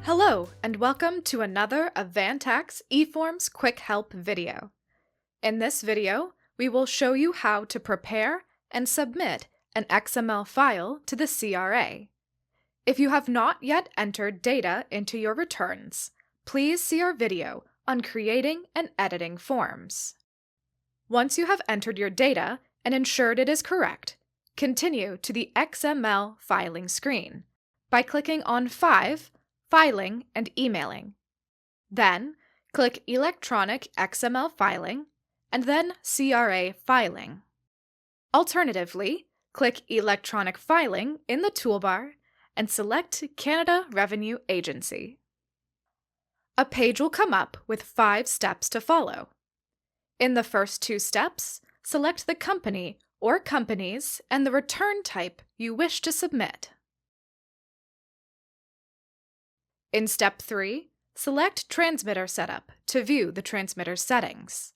Hello, and welcome to another AvanTax eForms Quick Help video. In this video, we will show you how to prepare and submit an XML file to the CRA. If you have not yet entered data into your returns, please see our video on creating and editing forms. Once you have entered your data and ensured it is correct, continue to the XML filing screen by clicking on Filing and Emailing. Then, click Electronic XML Filing and then CRA Filing. Alternatively, click Electronic Filing in the toolbar and select Canada Revenue Agency. A page will come up with 5 steps to follow. In the first 2 steps, select the company or companies and the return type you wish to submit. In step 3, select Transmitter Setup to view the transmitter settings.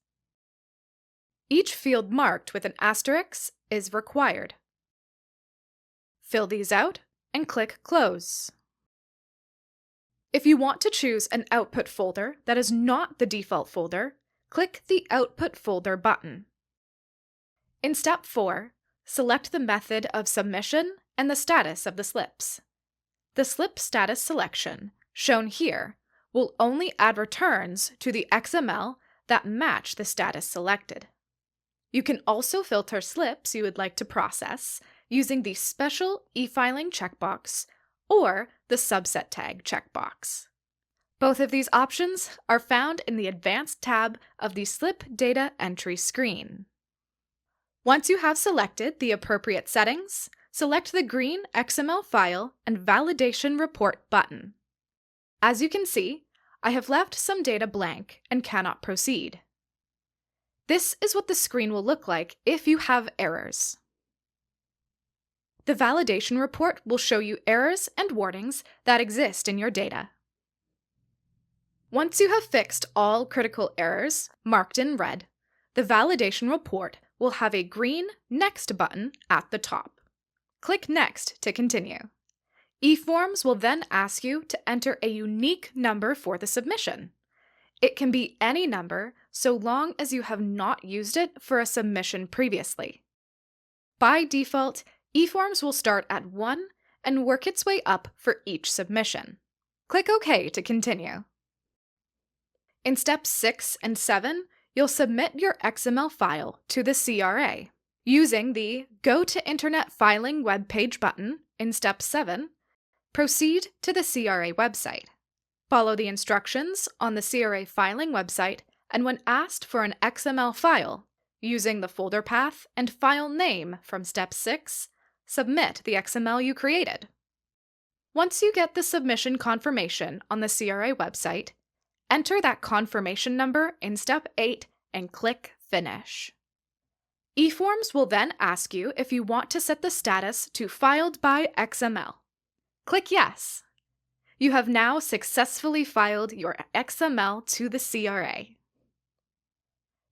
Each field marked with an asterisk is required. Fill these out and click Close. If you want to choose an output folder that is not the default folder, click the Output Folder button. In step 4, select the method of submission and the status of the slips. The slip status selection, shown here, will only add returns to the XML that match the status selected. You can also filter slips you would like to process using the Special e-filing checkbox or the Subset Tag checkbox. Both of these options are found in the Advanced tab of the Slip Data Entry screen. Once you have selected the appropriate settings, select the green XML File and Validation Report button. As you can see, I have left some data blank and cannot proceed. This is what the screen will look like if you have errors. The validation report will show you errors and warnings that exist in your data. Once you have fixed all critical errors, marked in red, the validation report will have a green Next button at the top. Click Next to continue. eForms will then ask you to enter a unique number for the submission. It can be any number so long as you have not used it for a submission previously. By default, eForms will start at 1 and work its way up for each submission. Click OK to continue. In steps 6 and 7, you'll submit your XML file to the CRA. Using the Go to Internet Filing webpage button in step 7, proceed to the CRA website. Follow the instructions on the CRA filing website, and when asked for an XML file, using the folder path and file name from step 6, submit the XML you created. Once you get the submission confirmation on the CRA website, enter that confirmation number in step 8 and click Finish. eForms will then ask you if you want to set the status to Filed by XML. Click Yes. You have now successfully filed your XML to the CRA.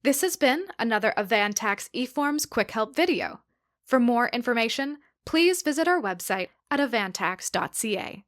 This has been another AvanTax eForms Quick Help video. For more information, please visit our website at avantax.ca.